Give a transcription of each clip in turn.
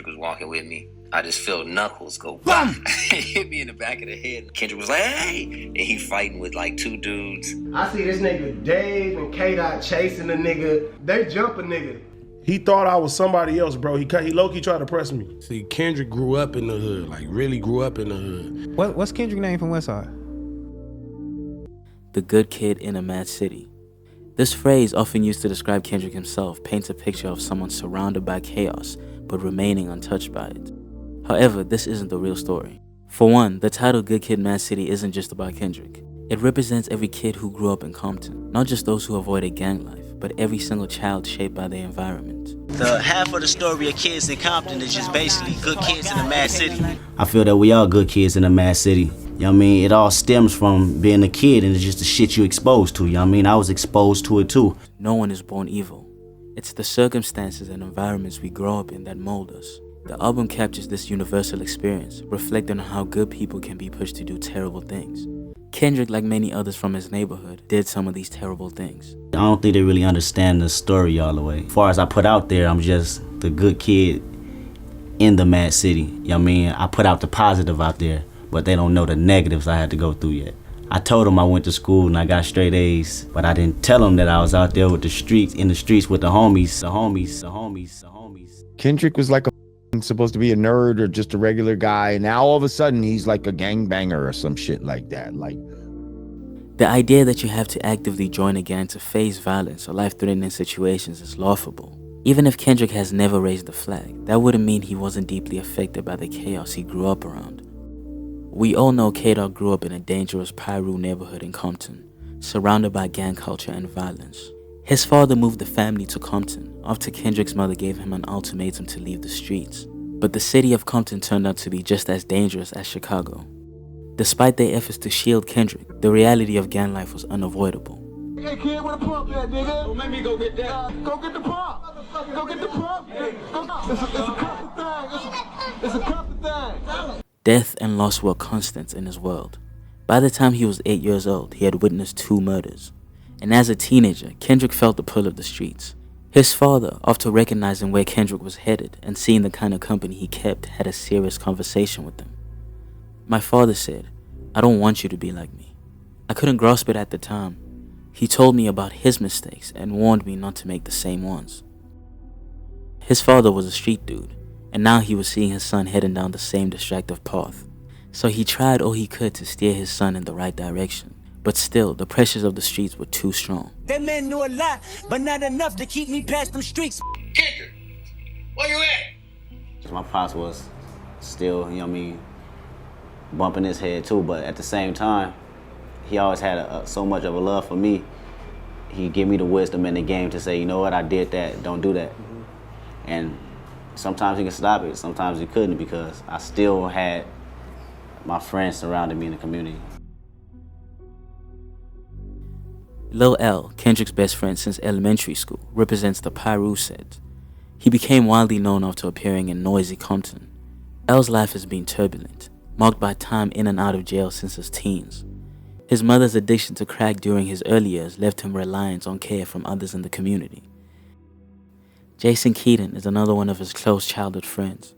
Kendrick was walking with me, I just felt knuckles go BAM! Hit me in the back of the head. Kendrick was like, hey! And he fighting with like two dudes. I see this nigga Dave and K-Dot chasing the nigga. They jump a nigga. He thought I was somebody else, bro. He low-key tried to press me. See, Kendrick grew up in the hood, like really grew up in the hood. What's Kendrick's name from Westside? The good kid in a mad city. This phrase, often used to describe Kendrick himself, paints a picture of someone surrounded by chaos, but remaining untouched by it. However, this isn't the real story. For one, the title Good Kid, Mad City isn't just about Kendrick. It represents every kid who grew up in Compton, not just those who avoided gang life, but every single child shaped by their environment. The half of the story of kids in Compton is just basically good kids in a mad city. I feel that we are good kids in a mad city. You know what I mean? It all stems from being a kid and it's just the shit you exposed to. You know what I mean? I was exposed to it too. No one is born evil. It's the circumstances and environments we grow up in that mold us. The album captures this universal experience, reflecting on how good people can be pushed to do terrible things. Kendrick, like many others from his neighborhood, did some of these terrible things. I don't think they really understand the story all the way. As far as I put out there, I'm just the good kid in the mad city. You know what I mean? I put out the positive out there, but they don't know the negatives I had to go through yet. I told them I went to school and I got straight A's, but I didn't tell them that I was out there with the streets, in the streets with the homies. Kendrick was like supposed to be a nerd or just a regular guy, and now all of a sudden he's like a gangbanger or some shit like that. Like, the idea that you have to actively join a gang to face violence or life-threatening situations is laughable. Even if Kendrick has never raised a flag, that wouldn't mean he wasn't deeply affected by the chaos he grew up around. We all know K-Dot grew up in a dangerous Piru neighborhood in Compton, surrounded by gang culture and violence. His father moved the family to Compton after Kendrick's mother gave him an ultimatum to leave the streets. But the city of Compton turned out to be just as dangerous as Chicago. Despite their efforts to shield Kendrick, the reality of gang life was unavoidable. Hey kid, where the pump at, nigga? Don't make me go get that. Go get the pump. Go get the pump. It's a Compton thing. Death and loss were constants in his world. By the time he was 8 years old, he had witnessed 2 murders. And as a teenager, Kendrick felt the pull of the streets. His father, after recognizing where Kendrick was headed and seeing the kind of company he kept, had a serious conversation with him. My father said, "I don't want you to be like me." I couldn't grasp it at the time. He told me about his mistakes and warned me not to make the same ones. His father was a street dude, and now he was seeing his son heading down the same destructive path. So he tried all he could to steer his son in the right direction. But still, the pressures of the streets were too strong. That man knew a lot, but not enough to keep me past them streets. Kendrick, where you at? My pops was still, you know what I mean, bumping his head too, but at the same time, he always had so much of a love for me. He gave me the wisdom in the game to say, you know what, I did that, don't do that. And sometimes he could stop it, sometimes he couldn't, because I still had my friends surrounding me in the community. Lil L, Kendrick's best friend since elementary school, represents the Piru set. He became widely known after appearing in Noisey, Compton. L's life has been turbulent, marked by time in and out of jail since his teens. His mother's addiction to crack during his early years left him reliant on care from others in the community. Jason Keaton is another one of his close childhood friends.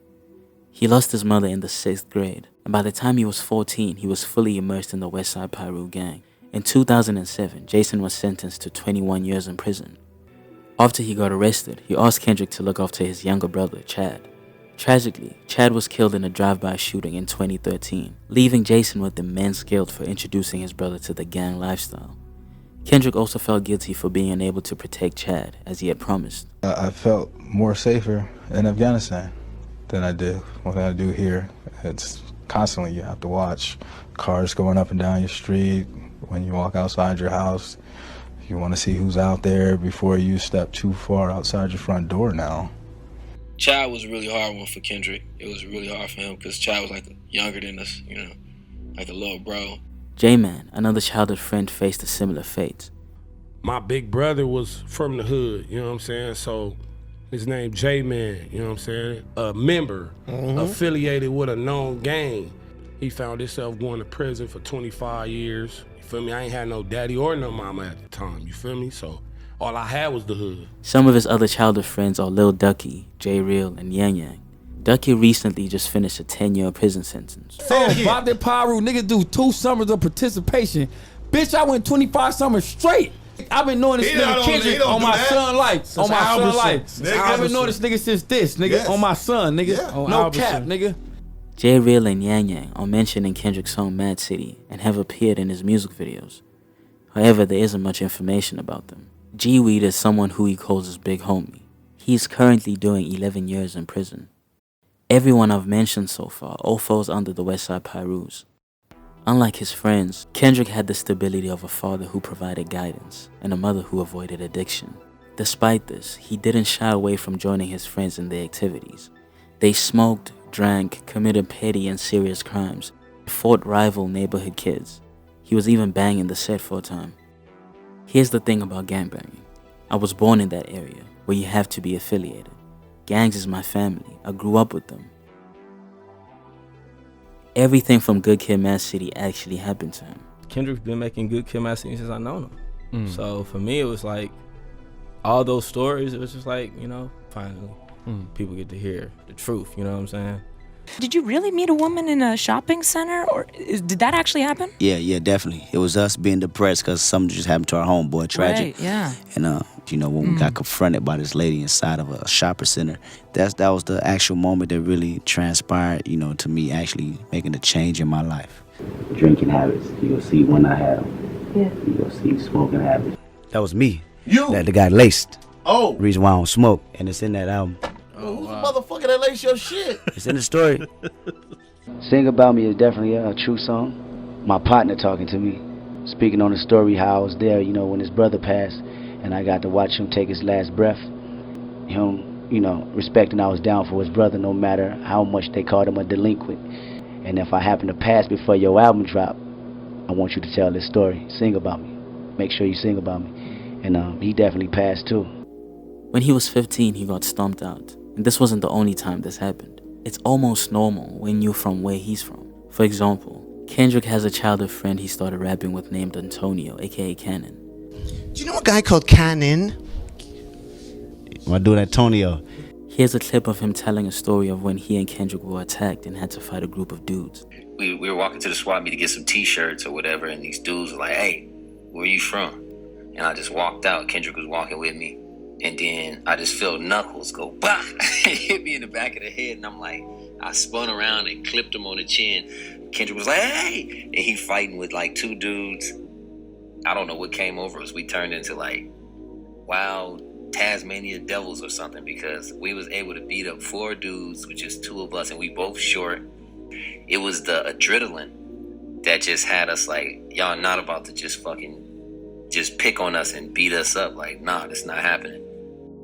He lost his mother in the 6th grade, and by the time he was 14, he was fully immersed in the Westside Piru gang. In 2007, Jason was sentenced to 21 years in prison. After he got arrested, he asked Kendrick to look after his younger brother, Chad. Tragically, Chad was killed in a drive-by shooting in 2013, leaving Jason with immense guilt for introducing his brother to the gang lifestyle. Kendrick also felt guilty for being unable to protect Chad, as he had promised. I felt more safer in Afghanistan than I did what I do here. It's constantly, you have to watch cars going up and down your street. When you walk outside your house, you want to see who's out there before you step too far outside your front door now. Chad was a really hard one for Kendrick. It was really hard for him because Chad was like younger than us, you know, like a little bro. J-Man, another childhood friend, faced a similar fate. My big brother was from the hood, you know what I'm saying? So his name J-Man, you know what I'm saying? A member affiliated with a known gang. He found himself going to prison for 25 years. You feel me? I ain't had no daddy or no mama at the time, you feel me? So all I had was the hood. Some of his other childhood friends are Lil Ducky, J Real, and Yang Yang. Ducky recently just finished a 10-year prison sentence. Bob that Pyru, niggas do 2 summers of participation. Bitch, I went 25 summers straight. I've been knowing this nigga Kendrick on my son life. On my son life. I've been knowing this nigga since this, nigga. Yes. On my son, nigga. Yeah. No cap, nigga. Jay Real and Yang Yang are mentioned in Kendrick's song Mad City and have appeared in his music videos. However, there isn't much information about them. G-Weed is someone who he calls his big homie. He is currently doing 11 years in prison. Everyone I've mentioned so far all falls under the Westside Pyrus. Unlike his friends, Kendrick had the stability of a father who provided guidance and a mother who avoided addiction. Despite this, he didn't shy away from joining his friends in their activities. They smoked, drank, committed petty and serious crimes, fought rival neighborhood kids. He was even banging the set for a time. Here's the thing about gangbanging. I was born in that area where you have to be affiliated. Gangs is my family. I grew up with them. Everything from Good Kid, Mad City actually happened to him. Kendrick's been making Good Kid, Mad City since I known him. So for me, it was like all those stories. It was just like, you know, finally people get to hear the truth. You know what I'm saying? Did you really meet a woman in a shopping center, or did that actually happen? Yeah, definitely. It was us being depressed because something just happened to our homeboy, tragic. Right, yeah. And you know, when we got confronted by this lady inside of a shopping center, that was the actual moment that really transpired, you know, to me actually making a change in my life. Drinking habits, you'll see when I had them. Yeah. You'll see smoking habits. That was me. You? That the guy laced. Oh. Reason why I don't smoke, and it's in that album. Who's the motherfucker that lace your shit? It's in the story. Sing About Me is definitely a true song. My partner talking to me, speaking on the story how I was there, you know, when his brother passed, and I got to watch him take his last breath. Him, you know, respecting I was down for his brother no matter how much they called him a delinquent. And if I happen to pass before your album drop, I want you to tell this story. Sing about me. Make sure you sing about me. And he definitely passed too. When he was 15, he got stomped out. And this wasn't the only time this happened. It's almost normal when you're from where he's from. For example, Kendrick has a childhood friend he started rapping with named Antonio, aka Cannon. Do you know a guy called Cannon? My dude Antonio. Here's a clip of him telling a story of when he and Kendrick were attacked and had to fight a group of dudes. We were walking to the swap meet to get some t-shirts or whatever, and these dudes were like, "Hey, where you from?" And I just walked out. Kendrick was walking with me. And then I just felt Knuckles go, bah! It hit me in the back of the head. And I'm like, I spun around and clipped him on the chin. Kendrick was like, "Hey!" And he fighting with like 2 dudes. I don't know what came over us. We turned into like wild Tasmania devils or something because we was able to beat up 4 dudes with just 2 of us. And we both short. It was the adrenaline that just had us like, y'all not about to just pick on us and beat us up. Like, nah, that's not happening.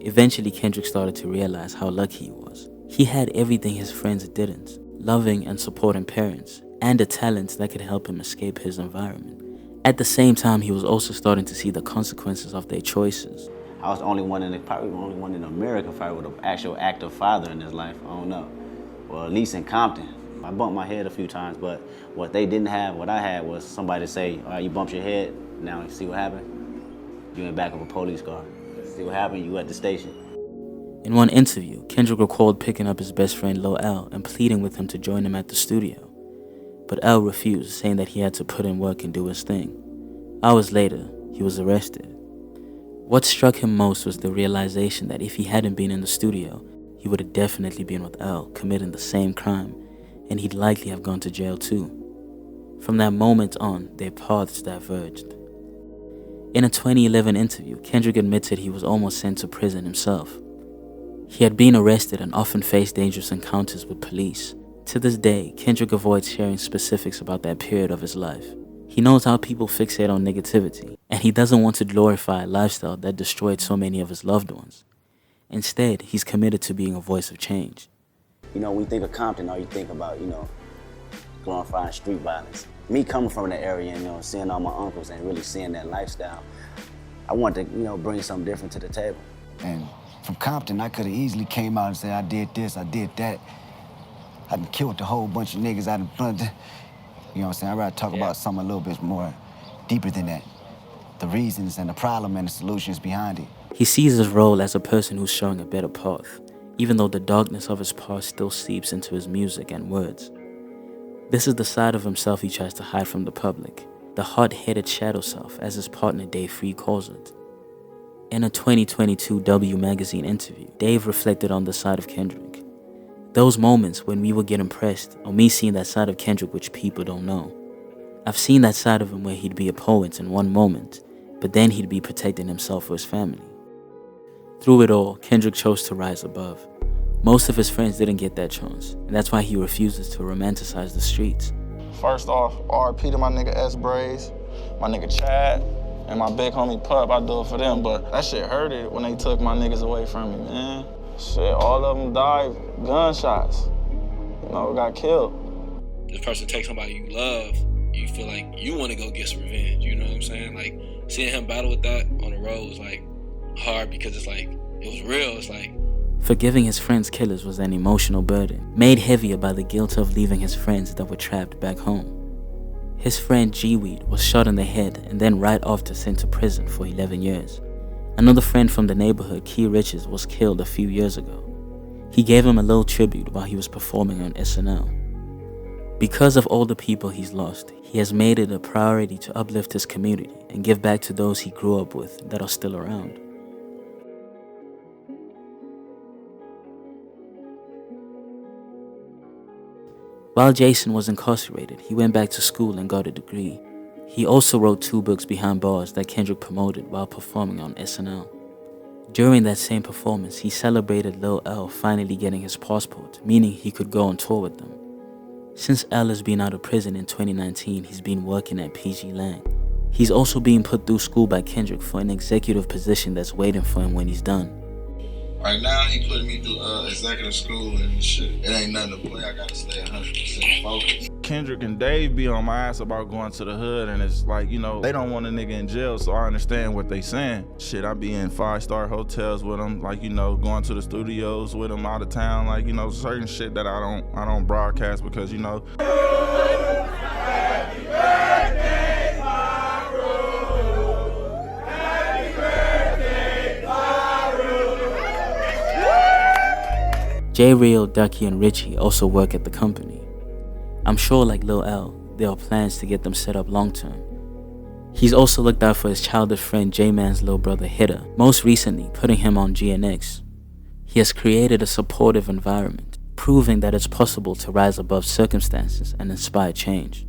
Eventually, Kendrick started to realize how lucky he was. He had everything his friends didn't. Loving and supporting parents, and a talent that could help him escape his environment. At the same time, he was also starting to see the consequences of their choices. I was probably the only one in America with an actual active father in his life. I don't know. Well, at least in Compton. I bumped my head a few times, but what they didn't have, what I had was somebody to say, "All right, you bumped your head, now you see what happened? You in the back of a police car. See what happened? You at the station." In one interview, Kendrick recalled picking up his best friend Lil L and pleading with him to join him at the studio. But L refused, saying that he had to put in work and do his thing. Hours later, he was arrested. What struck him most was the realization that if he hadn't been in the studio, he would have definitely been with L, committing the same crime, and he'd likely have gone to jail too. From that moment on, their paths diverged. In a 2011 interview, Kendrick admitted he was almost sent to prison himself. He had been arrested and often faced dangerous encounters with police. To this day, Kendrick avoids sharing specifics about that period of his life. He knows how people fixate on negativity, and he doesn't want to glorify a lifestyle that destroyed so many of his loved ones. Instead, he's committed to being a voice of change. You know, when you think of Compton, all you think about, you know, glorifying street violence. Me coming from the area and, you know, seeing all my uncles and really seeing that lifestyle, I wanted to, you know, bring something different to the table. And from Compton, I could have easily came out and said, I did this, I did that. I done killed a whole bunch of niggas, I done, you know what I'm saying? I'd rather talk about something a little bit more deeper than that. The reasons and the problem and the solutions behind it. He sees his role as a person who's showing a better path, even though the darkness of his past still seeps into his music and words. This is the side of himself he tries to hide from the public, the hard-headed shadow self, as his partner Dave Free calls it. In a 2022 W magazine interview, Dave reflected on the side of Kendrick. Those moments when we would get impressed, or me seeing that side of Kendrick which people don't know. I've seen that side of him where he'd be a poet in one moment, but then he'd be protecting himself or his family. Through it all, Kendrick chose to rise above. Most of his friends didn't get that chance, and that's why he refuses to romanticize the streets. First off, RP to my nigga S Braze, my nigga Chad, and my big homie Pup. I do it for them, but that shit hurted when they took my niggas away from me, man. Shit, all of them died gunshots. You know, got killed. This person takes somebody you love, you feel like you want to go get some revenge, you know what I'm saying? Like, seeing him battle with that on the road was like hard because it's like, it was real, it's like. Forgiving his friend's killers was an emotional burden, made heavier by the guilt of leaving his friends that were trapped back home. His friend G-Weed was shot in the head and then right after sent to prison for 11 years. Another friend from the neighborhood, Key Riches, was killed a few years ago. He gave him a little tribute while he was performing on SNL. Because of all the people he's lost, he has made it a priority to uplift his community and give back to those he grew up with that are still around. While Jason was incarcerated, he went back to school and got a degree. He also wrote 2 books behind bars that Kendrick promoted while performing on SNL. During that same performance, he celebrated Lil L finally getting his passport, meaning he could go on tour with them. Since L has been out of prison in 2019, he's been working at PG Lang. He's also being put through school by Kendrick for an executive position that's waiting for him when he's done. Right now, he putting me through executive school and shit. It ain't nothing to play. I gotta stay 100% focused. Kendrick and Dave be on my ass about going to the hood, and it's like, you know, they don't want a nigga in jail, so I understand what they saying. Shit, I be in 5-star hotels with them, like, you know, going to the studios with them out of town, like, you know, certain shit that I don't broadcast because, you know. Happy birthday, Paru. Happy birthday, Paru. J Real, Ducky, and Richie also work at the company. I'm sure, like Lil L, there are plans to get them set up long term. He's also looked out for his childhood friend J-Man's little brother Hitter, most recently putting him on GNX. He has created a supportive environment, proving that it's possible to rise above circumstances and inspire change.